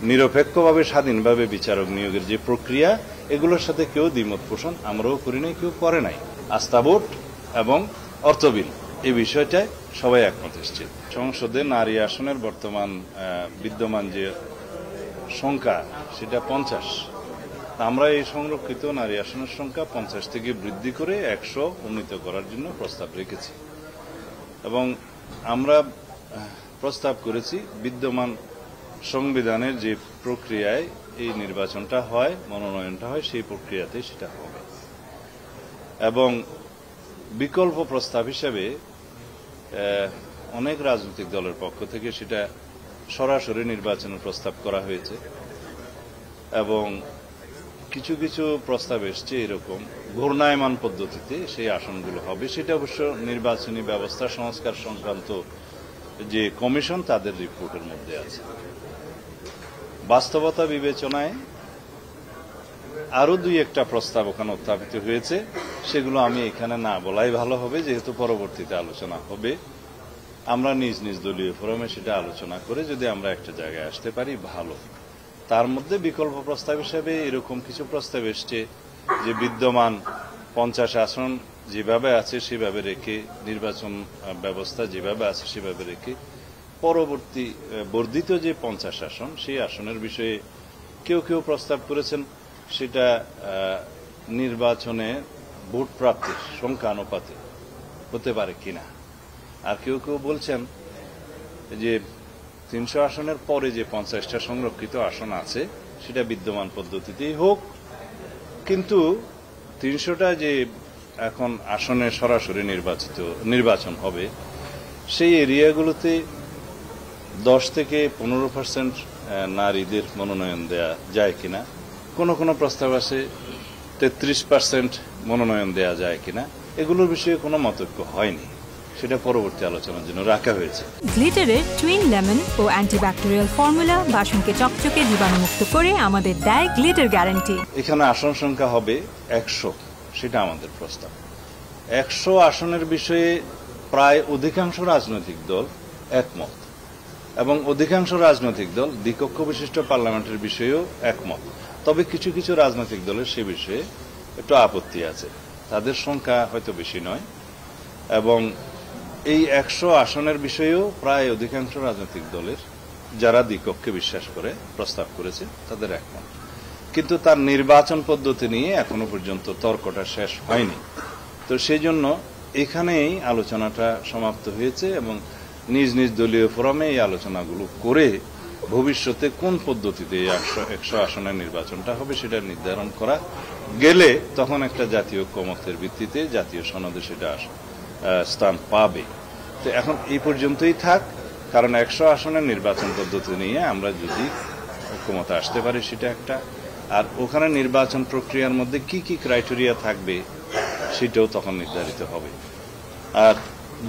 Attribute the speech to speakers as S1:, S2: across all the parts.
S1: নিরপেক্ষভাবে স্বাধীনভাবে বিচারক নিয়োগের যে প্রক্রিয়া, এগুলোর সাথে কেউ দ্বিমত পোষণ আমরাও করি নাই, কেউ করে নাই। আস্থা ভোট এবং অর্থ বিল এই বিষয়টায় সবাই একমত এসছে। সংসদে নারী আসনের বর্তমান বিদ্যমান যে সংখ্যা সেটা 50। আমরা এই সংরক্ষিত নারী আসনের সংখ্যা 50 থেকে বৃদ্ধি করে 100 উন্নীত করার জন্য প্রস্তাব রেখেছি এবং আমরা প্রস্তাব করেছি বিদ্যমান সংবিধানের যে প্রক্রিয়ায় এই নির্বাচনটা হয়, মনোনয়নটা হয়, সেই প্রক্রিয়াতে সেটা হবে। এবং বিকল্প প্রস্তাব হিসেবে অনেক রাজনৈতিক দলের পক্ষ থেকে সেটা সরাসরি নির্বাচনের প্রস্তাব করা হয়েছে এবং কিছু কিছু প্রস্তাব এসছে এরকম ঘূর্ণায়মান পদ্ধতিতে সেই আসনগুলো হবে। সেটা অবশ্য নির্বাচনী ব্যবস্থা সংস্কার সংক্রান্ত যে কমিশন তাদের রিপোর্টের মধ্যে আছে। বাস্তবতা বিবেচনায় আরো দুই একটা প্রস্তাব ওখানে উত্থাপিত হয়েছে, সেগুলো আমি এখানে না বলাই ভালো হবে, যেহেতু পরবর্তীতে আলোচনা হবে। আমরা নিজ নিজ দলীয় ফোরামে সেটা আলোচনা করে যদি আমরা একটা জায়গায় আসতে পারি ভালো। তার মধ্যে বিকল্প প্রস্তাব হিসেবে এরকম কিছু প্রস্তাব এসছে যে বিদ্যমান 50 আসন যেভাবে আছে সেভাবে রেখে, নির্বাচন ব্যবস্থা যেভাবে আছে সেভাবে রেখে পরবর্তী বর্ধিত যে 50 আসন, সেই আসনের বিষয়ে কেউ কেউ প্রস্তাব করেছেন সেটা নির্বাচনে ভোট প্রাপ্তির সংখ্যানুপাতে হতে পারে কিনা। আর কেউ কেউ বলছেন যে 300 আসনের পরে যে 50টা সংরক্ষিত আসন আছে সেটা বিদ্যমান পদ্ধতিতেই হোক, কিন্তু 300টা যে এখন আসনে সরাসরি নির্বাচন হবে সেই এরিয়াগুলোতে 10 থেকে 15% নারীদের মনোনয়ন দেয়া যায় কিনা। কোনো কোনো প্রস্তাব আছে 33% মনোনয়ন দেয়া যায় কিনা। এগুলোর বিষয়ে কোনো মতৈক্য হয়নি, সেটা পরবর্তী আলোচনার জন্য রাখা হয়েছে।
S2: গ্লিটারের টুইন লেমন ও অ্যান্টিব্যাকটেরিয়াল ফর্মুলা বাসনকে চকচকে জীবাণুমুক্ত করে আমাদের দেয় গ্লিটার গ্যারান্টি।
S1: এখানে আসন সংখ্যা হবে 100, সেটা আমাদের প্রস্তাব। 100 আসনের বিষয়ে প্রায় অধিকাংশ রাজনৈতিক দল একমত এবং অধিকাংশ রাজনৈতিক দল দ্বিকক্ষ বিশিষ্ট পার্লামেন্টের বিষয়েও একমত। তবে কিছু কিছু রাজনৈতিক দলের সে বিষয়ে একটু আপত্তি আছে, তাদের সংখ্যা হয়তো বেশি নয় এবং এই 100 আসনের বিষয়েও প্রায় অধিকাংশ রাজনৈতিক দলের যারা দ্বিকক্ষে বিশ্বাস করে প্রস্তাব করেছে তাদের একমত। কিন্তু তার নির্বাচন পদ্ধতি নিয়ে এখনো পর্যন্ত তর্কটা শেষ হয়নি। তো সেই জন্য এখানেই আলোচনাটা সমাপ্ত হয়েছে এবং নিজ নিজ দলীয় ফোরামে এই আলোচনাগুলো করে ভবিষ্যতে কোন পদ্ধতিতে 100 আসনের নির্বাচনটা হবে সেটা নির্ধারণ করা গেলে তখন একটা জাতীয় ঐক্যমত্যের ভিত্তিতে জাতীয় সনদে সেটা স্থান পাবে। তো এখন এই পর্যন্তই থাক, কারণ 100 আসনের নির্বাচন পদ্ধতি নিয়ে আমরা যদি ঐক্যমতে আসতে পারি সেটা একটা, আর ওখানে নির্বাচন প্রক্রিয়ার মধ্যে কি কি ক্রাইটেরিয়া থাকবে সেটাও তখন নির্ধারিত হবে। আর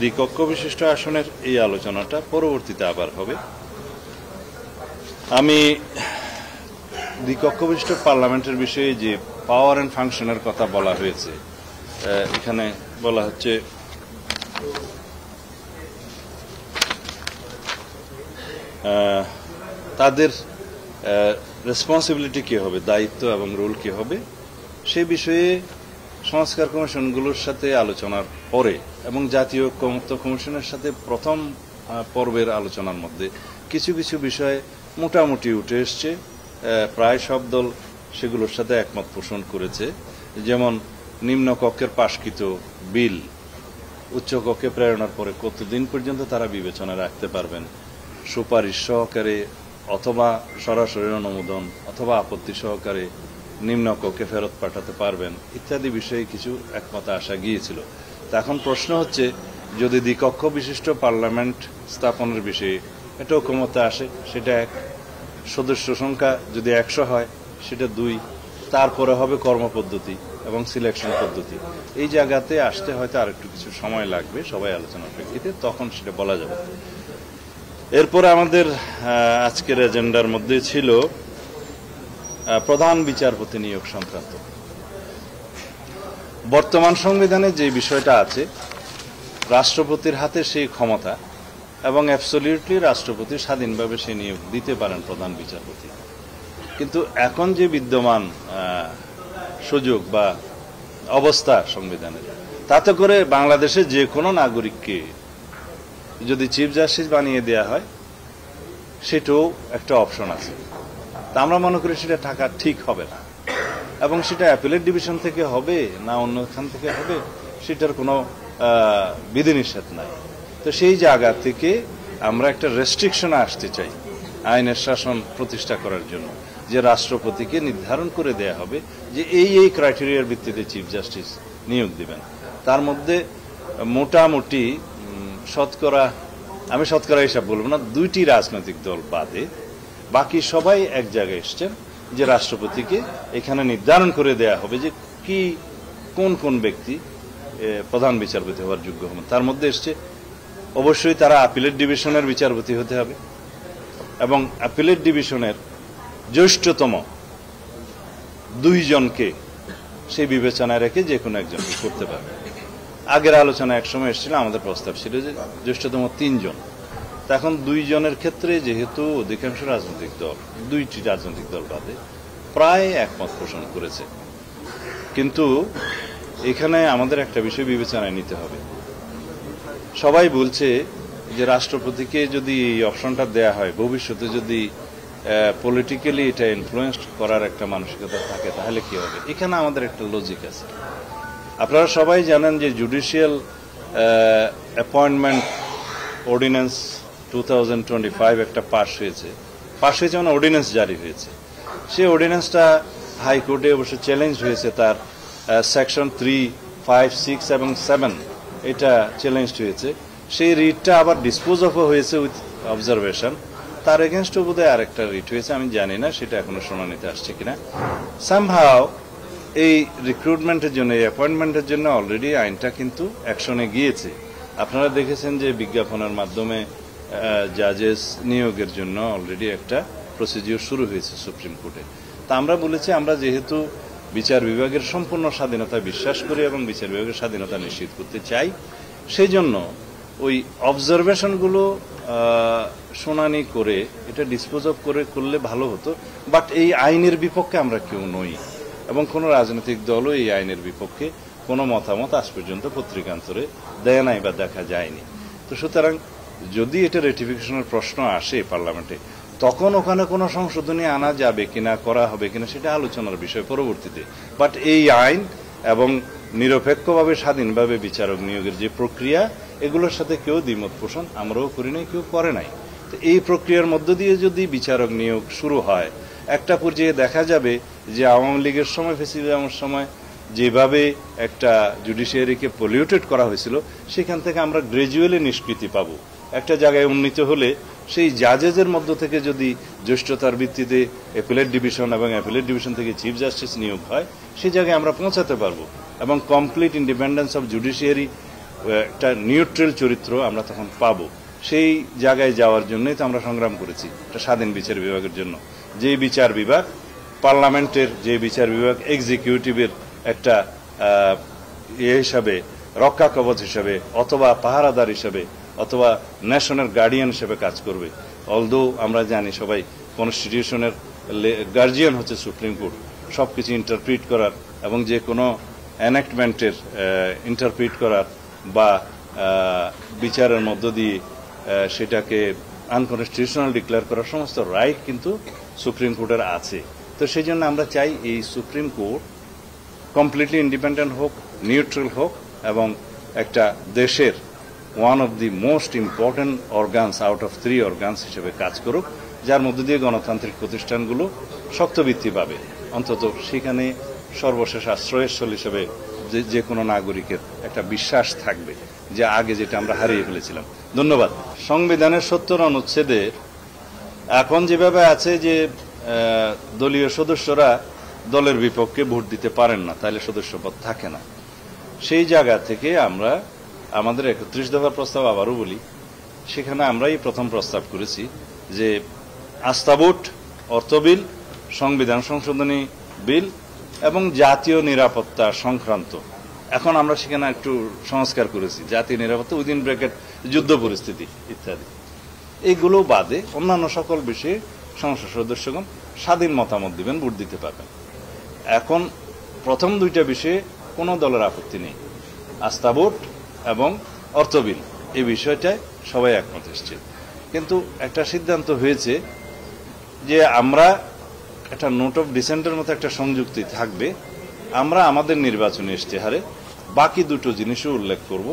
S1: দ্বিকক্ষ বিশিষ্ট আসনের এই আলোচনাটা পরবর্তীতে আবার হবে। আমি দ্বিকক্ষ বিশিষ্ট পার্লামেন্টের বিষয়ে যে পাওয়ার অ্যান্ড ফাংশনের কথা বলা হয়েছে, এখানে বলা হচ্ছে তাদের রেসপন্সিবিলিটি কি হবে, দায়িত্ব এবং রোল কি হবে, সে বিষয়ে সংস্কার কমিশনগুলোর সাথে আলোচনার পরে এবং জাতীয় ঐক্যমত্য কমিশনের সাথে প্রথম পর্বের আলোচনার মধ্যে কিছু কিছু বিষয় মোটামুটি উঠে এসছে। প্রায় সব দল সেগুলোর সাথে একমত পোষণ করেছে। যেমন নিম্নকক্ষের পাশকৃত বিল উচ্চকক্ষে প্রেরণার পরে কতদিন পর্যন্ত তারা বিবেচনা রাখতে পারবেন, সুপারিশ সহকারে অথবা সরাসরি অনুমোদন অথবা আপত্তি সহকারে নিম্নকক্ষে ফেরত পাঠাতে পারবেন ইত্যাদি বিষয়ে কিছু একমত আসা গিয়েছিল। তা এখন প্রশ্ন হচ্ছে, যদি দ্বিকক্ষ বিশিষ্ট পার্লামেন্ট স্থাপনের বিষয়ে এটা ঐক্যমতে আসে সেটা এক, সদস্য সংখ্যা যদি 100 হয় সেটা 2, তারপরে হবে কর্মপদ্ধতি এবং সিলেকশন পদ্ধতি। এই জায়গাতে আসতে হয়তো আর একটু কিছু সময় লাগবে সবাই আলোচনার প্রেক্ষিতে, তখন সেটা বলা যাবে। এরপরে আমাদের আজকের এজেন্ডার মধ্যে ছিল প্রধান বিচারপতি নিয়োগ সংক্রান্ত। বর্তমান সংবিধানে যে বিষয়টা আছে, রাষ্ট্রপতির হাতে সেই ক্ষমতা এবং অ্যাবসলিউটলি রাষ্ট্রপতি স্বাধীনভাবে সে নিয়োগ দিতে পারেন প্রধান বিচারপতি। কিন্তু এখন যে বিদ্যমান সুযোগ বা অবস্থা সংবিধানের, তাতে করে বাংলাদেশে যে কোনো নাগরিককে যদি চিফ জাস্টিস বানিয়ে দেয়া হয় সেটাও একটা অপশন আছে। তা আমরা মনে করি সেটা থাকা ঠিক হবে না, এবং সেটা অ্যাপিলেট ডিভিশন থেকে হবে না অন্যখান থেকে হবে সেটার কোনো বিধিনিষেধ নাই। তো সেই জায়গা থেকে আমরা একটা রেস্ট্রিকশনে আসতে চাই আইনের শাসন প্রতিষ্ঠা করার জন্য, যে রাষ্ট্রপতিকে নির্ধারণ করে দেয়া হবে যে এই ক্রাইটেরিয়ার ভিত্তিতে চিফ জাস্টিস নিয়োগ দিবেন। তার মধ্যে মোটামুটি শতকরা, আমি শতকরা হিসাব বলবো না, 2টি রাজনৈতিক দল বাদে বাকি সবাই এক জায়গায় এসছেন যে রাষ্ট্রপতিকে এখানে নির্ধারণ করে দেয়া হবে যে কি কোন কোন ব্যক্তি প্রধান বিচারপতি হওয়ার যোগ্য হবেন। তার মধ্যে এসছে অবশ্যই তারা আপিলেট ডিভিশনের বিচারপতি হতে হবে, এবং আপিলেট ডিভিশনের জ্যেষ্ঠতম 2 জনকে সেই বিবেচনায় রেখে যে কোনো একজনকে করতে পারবে। আগের আলোচনা একসময় এসেছিল, আমাদের প্রস্তাব ছিল যে জ্যেষ্ঠতম 3 জন। এখন 2 জনের ক্ষেত্রে যেহেতু অধিকাংশ রাজনৈতিক দল, 2টি রাজনৈতিক দল বাদে প্রায় একমত পোষণ করেছে। কিন্তু এখানে আমাদের একটা বিষয় বিবেচনায় নিতে হবে। সবাই বলছে যে রাষ্ট্রপতিকে যদি এই অপশনটা দেয়া হয়, ভবিষ্যতে যদি পলিটিক্যালি এটা ইনফ্লুয়েন্স করার একটা মানসিকতা থাকে তাহলে কি হবে? এখানে আমাদের একটা লজিক আছে। আপনারা সবাই জানেন যে জুডিশিয়াল অ্যাপয়েন্টমেন্ট অর্ডিন্যান্স 2025 একটা পাশ হয়েছে মানে অর্ডিন্যান্স জারি হয়েছে। সেই অর্ডিন্যান্সটা হাইকোর্টে অবশ্য চ্যালেঞ্জ হয়েছে, তার সেকশন 3, 5, 6 এবং 7 এটা চ্যালেঞ্জ হয়েছে। সেই রিটটা আবার ডিসপোজ অফ হয়েছে উইথ অবজারভেশন। তার এগেনস্ট বোধহয় আরেকটা রিট হয়েছে, আমি জানি না সেটা এখনো শুনানিতে আসছে কিনা। সামহাও এই রিক্রুটমেন্টের জন্য, এই অ্যাপয়েন্টমেন্টের জন্য অলরেডি আইনটা কিন্তু অ্যাকশনে গিয়েছে। আপনারা দেখেছেন যে বিজ্ঞাপনের মাধ্যমে জাজেস নিয়োগের জন্য অলরেডি একটা প্রসিডিওর শুরু হয়েছে সুপ্রিম কোর্টে। তা আমরা বলেছি, আমরা যেহেতু বিচার বিভাগের সম্পূর্ণ স্বাধীনতা বিশ্বাস করি এবং বিচার বিভাগের স্বাধীনতা নিশ্চিত করতে চাই, সেই জন্য ওই অবজারভেশনগুলো শুনানি করে এটা ডিসপোজ অফ করলে ভালো হতো। বাট এই আইনের বিপক্ষে আমরা কেউ নই, এবং কোনো রাজনৈতিক দলও এই আইনের বিপক্ষে কোনো মতামত আজ পর্যন্ত পত্রিকান্তরে দেয় নাই বা দেখা যায়নি। তো সুতরাং যদি এটা রেটিফিকেশনের প্রশ্ন আসে পার্লামেন্টে, তখন ওখানে কোনো সংশোধনী আনা যাবে কিনা, করা হবে কিনা, সেটা আলোচনার বিষয় পরবর্তীতে। বাট এই আইন এবং নিরপেক্ষভাবে স্বাধীনভাবে বিচারক নিয়োগের যে প্রক্রিয়া, এগুলোর সাথে কেউ দ্বিমত পোষণ আমরাও করি নাই, কেউ করে নাই। তো এই প্রক্রিয়ার মধ্য দিয়ে যদি বিচারক নিয়োগ শুরু হয়, একটা পর্যায়ে দেখা যাবে যে আওয়ামী লীগের সময়, ফ্যাসিবাদের সময় যেভাবে একটা জুডিশিয়ারিকে পলিউটেড করা হয়েছিল, সেখান থেকে আমরা গ্র্যাজুয়ালি নিষ্কৃতি পাব। একটা জায়গায় উন্নীত হলে সেই জাজেসের মধ্য থেকে যদি জ্যেষ্ঠতার ভিত্তিতে অ্যাপিলেট ডিভিশন এবং অ্যাপিলেট ডিভিশন থেকে চিফ জাস্টিস নিয়োগ হয়, সেই জায়গায় আমরা পৌঁছাতে পারবো, এবং কমপ্লিট ইন্ডিপেন্ডেন্স অফ জুডিশিয়ারি, একটা নিউট্রাল চরিত্র আমরা তখন পাবো। সেই জায়গায় যাওয়ার জন্যই তো আমরা সংগ্রাম করেছি, একটা স্বাধীন বিচার বিভাগের জন্য। যে বিচার বিভাগ পার্লামেন্টের, যে বিচার বিভাগ এক্সিকিউটিভের একটা হিসাবে, রক্ষা কবচ হিসাবে, অথবা পাহারাদার হিসাবে, অথবা ন্যাশনের গার্ডিয়ান হিসেবে কাজ করবে। অলদো আমরা জানি সবাই, কনস্টিটিউশনের গার্জিয়ান হচ্ছে সুপ্রিম কোর্ট, সবকিছু ইন্টারপ্রিট করার এবং যে কোনো এনাক্টমেন্টের ইন্টারপ্রিট করার বা বিচারের মধ্য দিয়ে সেটাকে আনকনস্টিটিউশনাল ডিক্লেয়ার করার সমস্ত রাইট কিন্তু সুপ্রিম কোর্টের আছে। তো সেই জন্য আমরা চাই এই সুপ্রিম কোর্ট কমপ্লিটলি ইন্ডিপেন্ডেন্ট হোক, নিউট্রাল হোক, এবং একটা দেশের one of the most important organs out of 3 organs হিসেবে কাজ করুক, যার মধ্য দিয়ে গণতান্ত্রিক প্রতিষ্ঠানগুলো শক্তভিত্তি পাবে। অন্তত সেখানে সর্বশেষ আশ্রয়স্থল হিসেবে যে কোনো নাগরিকের একটা বিশ্বাস থাকবে, যে আগে যেটা আমরা হারিয়ে ফেলেছিলাম। ধন্যবাদ। সংবিধানের 70 অনুচ্ছেদের এখন যেভাবে আছে যে দলীয় সদস্যরা দলের বিপক্ষে ভোট দিতে পারেন না, তাহলে সদস্যপদ থাকে না। সেই জায়গা থেকে আমরা আমাদের 31 দফার প্রস্তাব আবারও বলি, সেখানে আমরাই প্রথম প্রস্তাব করেছি যে আস্থা ভোট, অর্থ বিল, সংবিধান সংশোধনী বিল এবং জাতীয় নিরাপত্তা সংক্রান্ত এখন আমরা সেখানে একটু সংস্কার করেছি, জাতীয় নিরাপত্তা, উইদিন ব্র্যাকেট যুদ্ধ পরিস্থিতি ইত্যাদি। এইগুলো বাদে অন্যান্য সকল বিষয়ে সংসদ সদস্যগণ স্বাধীন মতামত দিবেন, ভোট দিতে পারবেন। এখন প্রথম দুইটা বিষয়ে কোনো দলের আপত্তি নেই, আস্থা ভোট এবং অর্থ বিল, এই বিষয়টায় সবাই একমত এসছে। কিন্তু একটা সিদ্ধান্ত হয়েছে যে আমরা একটা নোট অফ ডিসেন্টের মতো একটা সংযুক্তি থাকবে, আমরা আমাদের নির্বাচনী ইশতেহারে বাকি দুটো জিনিসও উল্লেখ করব।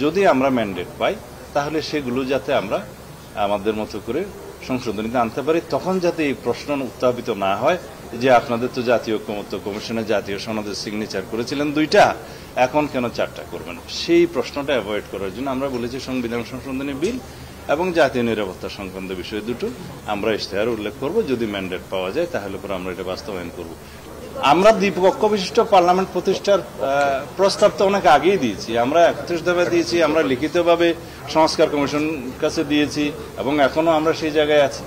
S1: যদি আমরা ম্যান্ডেট পাই তাহলে সেগুলো যাতে আমরা আমাদের মতো করে সংশোধনীতে আনতে পারি, তখন যাতে এই প্রশ্ন উত্থাপিত না হয় যে আপনাদের তো জাতীয় ঐক্যমত্য কমিশনে জাতীয় সনদের সিগনেচার করেছিলেন 2টা, এখন কেন 4টা করবেন। সেই প্রশ্নটা অ্যাভয়েড করার জন্য আমরা বলেছি সংবিধান সংশোধনী বিল এবং জাতীয় নিরাপত্তা সংক্রান্ত বিষয় দুটো আমরা ইশতেহার উল্লেখ করব। যদি ম্যান্ডেট পাওয়া যায় তাহলে পরে আমরা এটা বাস্তবায়ন করব। আমরা দ্বিপক্ষ বিশিষ্ট পার্লামেন্ট প্রতিষ্ঠার প্রস্তাব তো অনেক আগেই দিয়েছি, আমরা 31 দফা দিয়েছি, আমরা লিখিতভাবে সংস্কার কমিশন কাছে দিয়েছি এবং এখনো আমরা সেই জায়গায় আছি।